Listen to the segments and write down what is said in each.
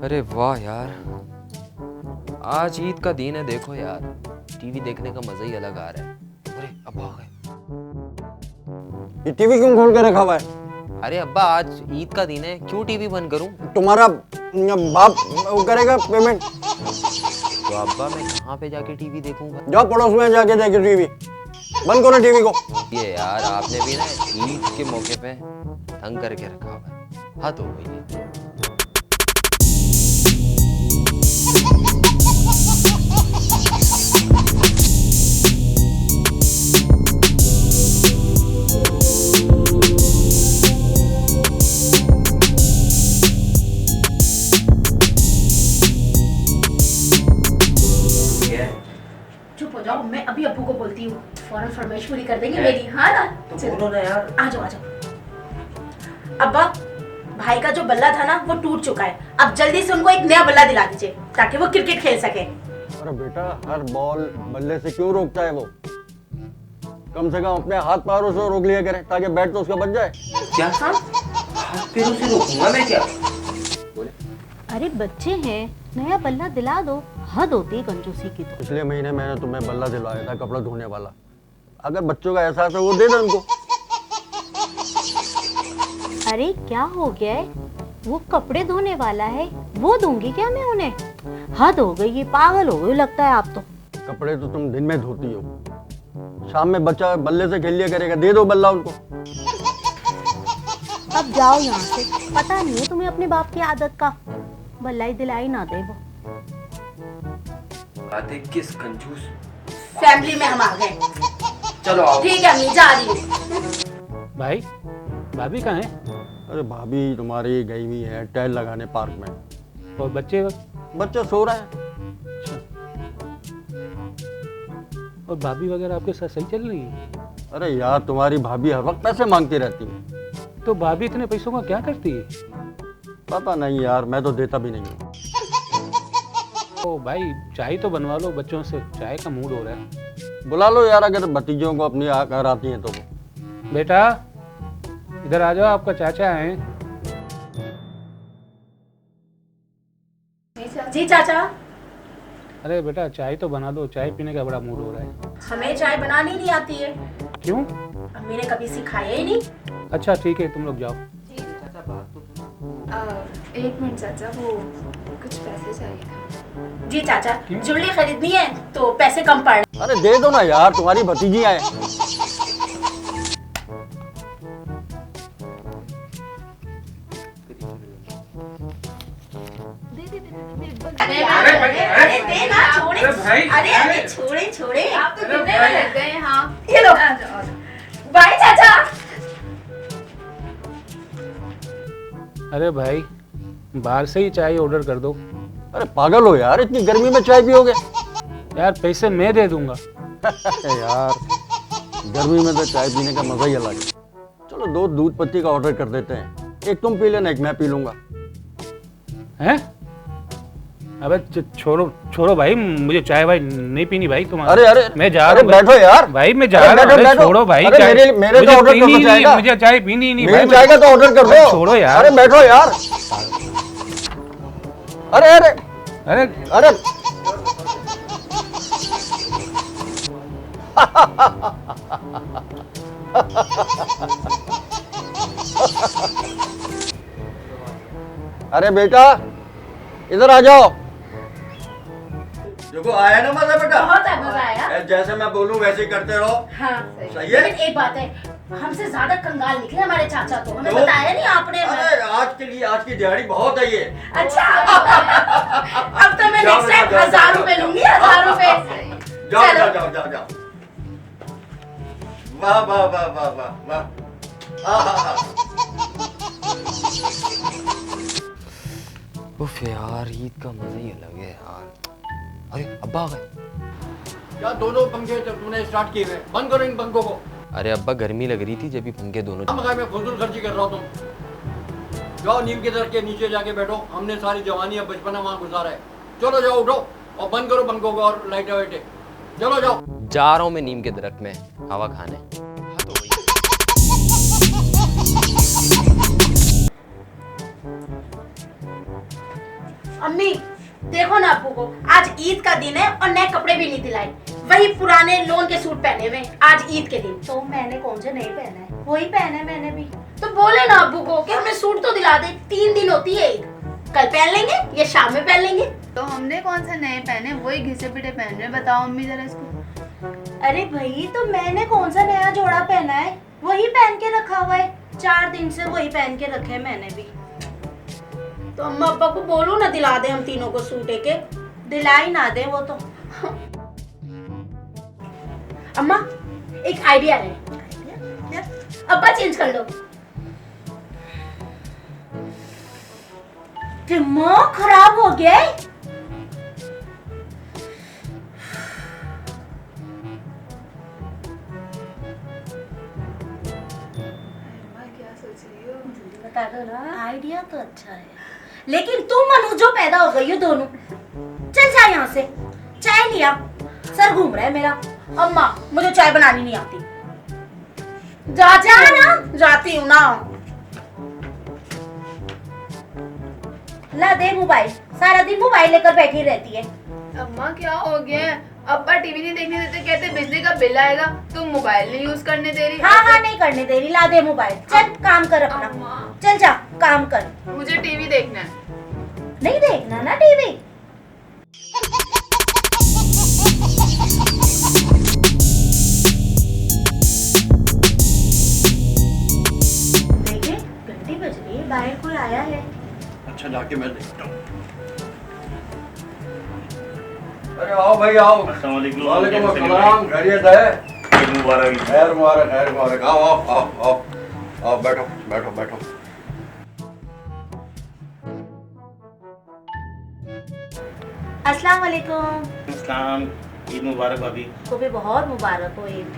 अरे वाह यार, आज ईद का दिन है। देखो यार, टीवी देखने का मजा ही अलग आ रहा है। अरे अब्बा आ गए। ये टीवी क्यों खोल के रखा हुआ है? अरे अब्बा, आज ईद का दिन है, क्यों टीवी बंद करूं? तुम्हारा बाप वो करेगा पेमेंट। तो अब्बा मैं कहाँ पे जाके टीवी देखूंगा? जाओ पड़ोस में जाके देखो टीवी। बंद करो टीवी को। ये यार, आपने भी ना ईद के मौके पे तंग करके रखा हुआ है। हाँ तो वही है। चुप हो जाओ, मैं अभी अब्बू को बोलती हूँ, फौरन फरमाइश पूरी कर देंगे मेरी। हाँ ना, तो बोलो ना यार। आ जाओ आ जाओ। अब्बा, भाई का जो बल्ला था ना वो टूट चुका है, अब जल्दी से उनको एक नया बल्ला दिला दीजिए ताकि वो क्रिकेट खेल सके। अरे बेटा, हर बॉल बल्ले से क्यों रोकता है वो? कम से कम अपने हाथ पैरों से रोक लिया करे ताकि बैट तो उसका बच जाए। क्या? हाँ? हाथ पैरों से रोकूंगा मैं क्या? अरे बच्चे हैं, नया बल्ला दिला दो। हद होती है कंजूसी की तो। पिछले महीने मैंने तुम्हें बल्ला दिलवाया था, कपड़ा धोने वाला। अगर बच्चों का एहसास है वो दे दो उनको। अरे क्या हो गया है, वो कपड़े धोने वाला है, वो दूंगी क्या मैं उन्हें? हद हो गई, ये पागल हो गई लगता है आप तो। कपड़े तो तुम दिन में धोती हो, शाम में बच्चा बल्ले से खेल लिया करेगा, दे दो बल्ला उनको। अब जाओ यहाँ से, पता नहीं है तुम्हें अपने बाप की आदत का। बल्ला ही दिलाई ना दे वो। आते किस कंजूस। फैमिली में हम आ गए। चलो आओ। ठीक है अम्मी, जा रही हूँ। भाई, भाभी कहाँ है? अरे भाभी तुम्हारी गई हुई है टहल लगाने पार्क में। और बच्चे? बच्चा सो रहा है। और भाभी वगैरह आपके साथ सही चल रही है? अरे यार, तुम्हारी भाभी हर वक्त पैसे मांगती रहती है। तो भाभी इतने पैसों का क्या करती है? पता नहीं यार, मैं तो देता भी नहीं हूँ। ओ भाई, चाय तो बनवा लो बच्चों से, चाय का मूड हो रहा है। बुला लो यार, अगर भतीजों को अपनी घर आती हैं तो। बेटा इधर आ जाओ, आपका चाचा है। जी चाचा। अरे बेटा, चाय तो बना दो, चाय पीने का बड़ा मूड हो रहा है। हमें चाय बनानी नहीं आती है, क्यों? अम्मी ने कभी सिखाया ही नहीं। अच्छा ठीक है, तुम लोग जाओ। एक मिनट चाचा, वो कुछ पैसे चाहिए। जी चाचा, ज्वेलरी खरीदनी है तो पैसे कम पड़। अरे दे दो ना यार, तुम्हारी भतीजी आए। अरे दे ना, छोड़े। अरे अरे छोड़े छोड़े। आप तो कितने में लग गए? हाँ, ये लो। बाय चाचा। अरे भाई, बाहर से ही चाय ऑर्डर कर दो। अरे पागल हो यार, इतनी गर्मी में चाय पियोगे? यार पैसे मैं दे दूंगा। यार, गर्मी में तो चाय पीने का मजा ही अलग है। चलो 2 दूध पत्ती का ऑर्डर कर देते हैं, एक तुम पी लेना, एक मैं पी लूंगा। हैं? अबे छोड़ो भाई, मुझे चाय भाई नहीं पीनी भाई तुम्हारा। अरे अरे, मैं जा अरे रहा हूँ बैठो यार भाई, मैं जा अरे रहा हूँ। बैठो, बैठो। छोड़ो भाई, अरे चाय मेरे तो मुझे ऑर्डर पीनी कर दो ही चाय नहीं, का। मुझे चाय पीनी ही नहीं मेरी भाई। चाय का तो ऑर्डर कर दो। छोड़ो यार। अरे बैठो यार। अरे अरे अरे अरे अरे बेटा, इधर आ जाओ। देखो आया ना मजा बेटा? बहुत मजा आया। जैसे मैं बोलूं वैसे ही करते रहो। हाँ सही है? लेकिन एक बात है, हमसे ज्यादा कंगाल निकले हमारे चाचा तो, हमें तो? बताया नहीं आपने। अरे आज के लिए आज की दिहाड़ी बहुत है ये। अच्छा अब तो मैं जाओ, नेक्स्ट टाइम जाओ, 1000 जाओ, रुपए जाओ। लूंगी, 1000 रुपए। जाओ चलो। जाओ जाओ जाओ जाओ। वाह वाह वाह वाह वाह वाह। आहा। उफ यार, ईद का मजा ही अलग है यार। अरे अब्बा आ गए। क्या दोनों पंखे तुमने स्टार्ट किए हैं? बंद करो इन पंखों को। अरे अब्बा, गर्मी लग रही थी जब भी पंखे दोनों। मैं फजूल खर्ची कर रहा हूँ। तुम जाओ नीम के दर के नीचे जाके बैठो, हमने सारी जवानी और बचपना वहाँ गुजारा है। चलो जाओ, उठो और बंद करो पंखों को और लाइटें वाइटें। चलो जाओ। जा रहा हूँ मैं नीम के दरख्त में हवा खाने। हाँ तो वही। अम्मी देखो ना अब्बू को, आज ईद का दिन है और नए कपड़े भी नहीं दिलाए, वही पुराने लोन के सूट पहने हुए आज ईद के दिन। तो मैंने कौन से नहीं पहना है, वही पहना है मैंने भी। तो बोले ना अब्बू को कि हमें सूट तो दिला दे, 3 दिन होती है ईद, कल पहन लेंगे या शाम में पहन लेंगे। तो हमने कौन सा नए पहने, वही घिसे पिटे पहन रहे। बताओ अम्मी जरा इसको। अरे भाई तो मैंने कौन सा नया जोड़ा पहना है, वही पहन के रखा हुआ है, 4 दिन से वही पहन के रखे हैं मैंने भी। तो अम्मा अब्बा को बोलो ना दिला दे हम तीनों को सूट एक एक। दिलाई ना दे वो तो। अम्मा एक आइडिया है, अब्बा चेंज कर लो। दिमाग खराब हो गया है। क्या सोच रही हो? बता दो ना। आइडिया तो अच्छा है, लेकिन तुम मनु जो पैदा हो गई हो दोनों, चल जा यहाँ से। चाय लिया, सर घूम रहा है मेरा। अम्मा मुझे चाय बनानी नहीं आती। जा ना। जाती हूँ ना। ला दे मोबाइल, सारा दिन मोबाइल लेकर बैठी रहती है। अम्मा क्या हो गया है? अब्बा टीवी नहीं देखने देते, कहते बिजली का बिल आएगा। तुम मोबाइल नहीं यूज करने दे रही। हाँ नहीं करने दे रही। ला दे मोबाइल, चल काम कर अपना। अम्मा चल जा काम कर। मुझे टीवी देखना है। नहीं देखना ना टीवी। देखिए घंटी बज रही है, बाहर कोई आया है। अच्छा जाके मैं देखता हूँ। अरे आओ भाई आओ। अस्सलाम वालेकुम। वालेकुम अस्सलाम, खैरियत है? ईद मुबारक। खैर मुबारक, खैर मुबारक। आओ आओ आओ आओ आओ, बैठो बैठो बैठो। अस्सलाम वालेकुम। इस्लाम, ईद मुबारक भाभी। को भी बहुत मुबारक हो ईद।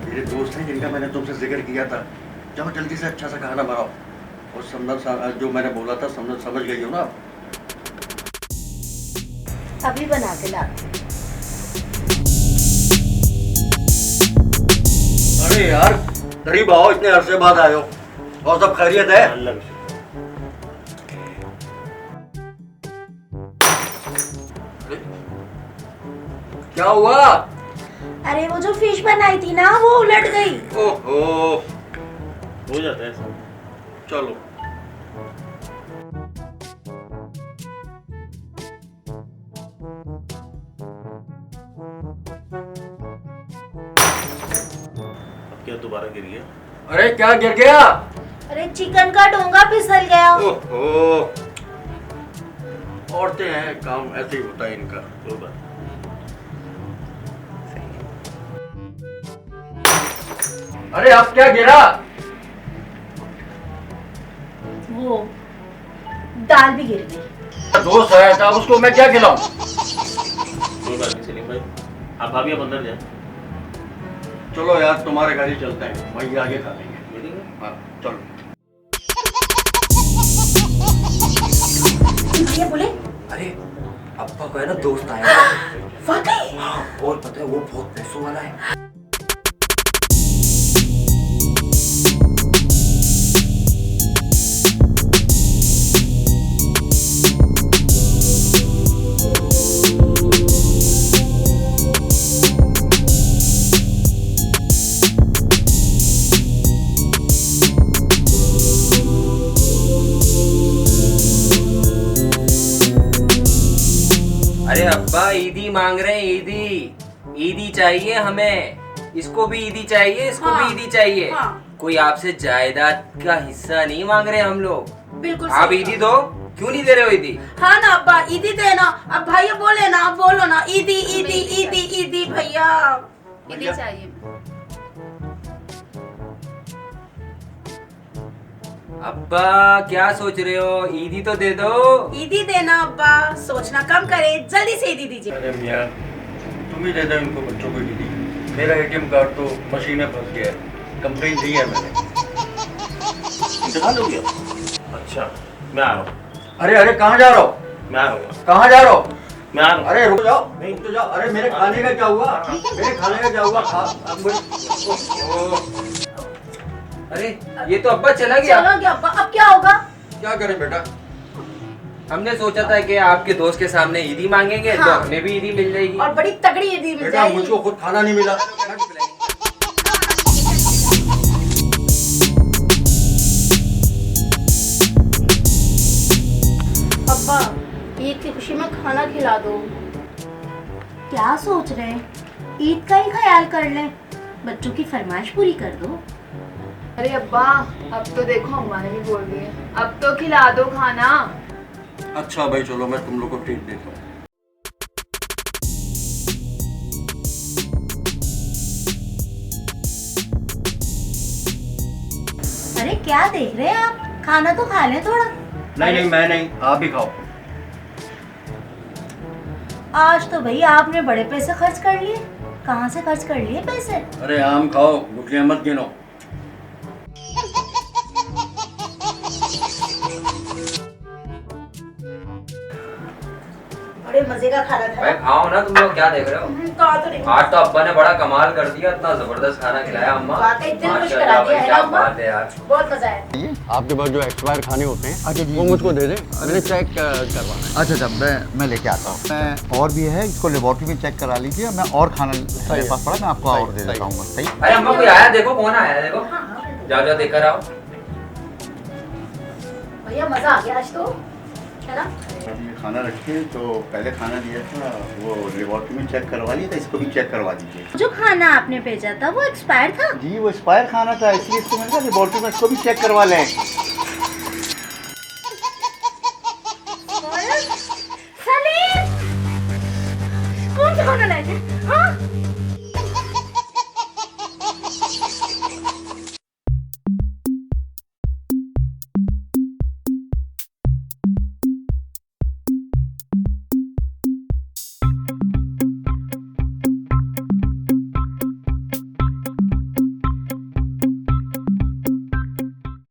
मेरे दोस्त हैं जिनका मैंने तुमसे जिक्र किया था, जाओ जल्दी से अच्छा सा खाना बनाओ। और समझ जो मैंने बोला था समझ गई हो ना? अभी बना के ला। अरे यार करीब आओ, इतने अरसे बाद आए हो। और सब खैरियत है? अल्लाह का शुक्र। क्या हुआ? अरे वो जो फिश बनाई थी ना, वो उलट गई। ओहो, हो जाता है सब। चलो अब क्या दोबारा गिर गया? अरे क्या गिर गया? अरे चिकन का डोंगा फिसल गया। ओहो, औरतें हैं, काम ऐसे ही होता है इनका। कोई बात अरे अब क्या गिरा? वो दाल भी गिर गई। दोस्त आया था, उसको मैं क्या खिलाऊं? कोई बात नहीं सलीम भाई, आप भाभी आप अंदर जाए। चलो यार तुम्हारे घर ही चलते हैं, वहीं आगे खा लेंगे। हाँ चलो। ये बोले अरे अब्बा को है ना दोस्त आया है। वाकई। हाँ, और पता है वो बहुत पैसों वाला है। अरे अब्बा ईदी मांग रहे हैं, ईदी ईदी चाहिए हमें। इसको भी ईदी चाहिए, इसको हाँ, भी ईदी चाहिए। हाँ। कोई आपसे जायदाद का हिस्सा नहीं मांग रहे हम लोग। बिल्कुल आप सही ईदी कहा। दो, क्यों नहीं दे रहे हो ईदी? हाँ ना अब्बा, ईदी देना। अब भैया बोले ना, आप बोलो ना, ईदी ईदी ईदी ईदी भैया। ईदी चाहिए। अब्बा क्या सोच रहे हो, ईदी तो दे दो। ईदी देना अब्बा, सोचना कम करे, जल्दी से ईदी दीजिए। अरे मियाँ तुम ही दे दो इनको बच्चों को दीदी। मेरा एटीएम कार्ड तो मशीन में फंस गया है, कंप्लेन दी है मैंने। इंतकाल हो गया? अच्छा मैं आ रहा हूँ। अरे अरे कहाँ जा रहे हो? मैं आ रहा हूँ। कहाँ जा रहे हो? मैं आ रहा हूँ। अरे रुक जाओ, नहीं रुक जाओ। अरे मेरे खाने का क्या हुआ? मेरे खाने का क्या हुआ? अरे ये तो अब्बा चला गया। चलो क्या अब्बा, अब क्या होगा? क्या करें बेटा? हमने सोचा था कि आपके दोस्त के सामने ईदी मांगेंगे तो हाँ। हमें भी ईदी मिल जाएगी। और बड़ी तगड़ी ईदी मिल बेटा जाएगी। मुझको खुद खाना नहीं मिला। अब्बा ईद की खुशी में खाना खिला दो। क्या सोच रहे हैं? ईद का ही ख्याल कर लें, बच्चों की फरमाइश पूरी कर दो। अरे अब्बा, अब तो देखो अम्मा ने भी बोल दिया, अब तो खिला दो खाना। अच्छा भाई चलो मैं तुम लोग को ट्रीट देता हूँ। अरे क्या देख रहे हैं आप? खाना तो खा लें थोड़ा। नहीं मैं नहीं, आप भी खाओ। आज तो भाई आपने बड़े पैसे खर्च कर लिए। कहाँ से खर्च कर लिए पैसे? अरे आम खाओ, गुठलियाँ मत गिनो। बड़े मजे का खाना था। भाई खाओ ना, तुम लोग क्या देख रहे हो? कहा तो नहीं। आज तो अब्बा ने बड़ा कमाल कर दिया, इतना जबरदस्त खाना खिलाया अम्मा। वाकई दिल खुश माशाल्लाह करा दिया भाई, है क्या ना अम्मा? बात है यार। बहुत मजा आया। आपके पास जो एक्सपायर खाने होते हैं वो मुझको दे दें, मैंने चेक करवाना है। अच्छा मैं लेके आता हूँ। मैं और भी है, इसको लेबोरेटरी में चेक करा लीजिए। मैं और खाना मेरे पास पड़ा, मैं आपको और दे देता हूँ। सही। अरे अम्मा कोई आया, देखो कौन आया है, देखो। जाओ जाओ देख कर आओ। भैया मजा आ गया आज तो, है ना? अब ये खाना रखिए, तो पहले खाना दिया था वो लेबोरेटरी में चेक करवा लिया था, इसको भी चेक करवा दीजिए। जो खाना आपने भेजा था वो एक्सपायर था। जी वो एक्सपायर खाना था, इसलिए इसको मैंने कहा लेबोरेटरी में इसको भी चेक करवा लें। सलीम! कौन सा खाना लाए थे? हाँ?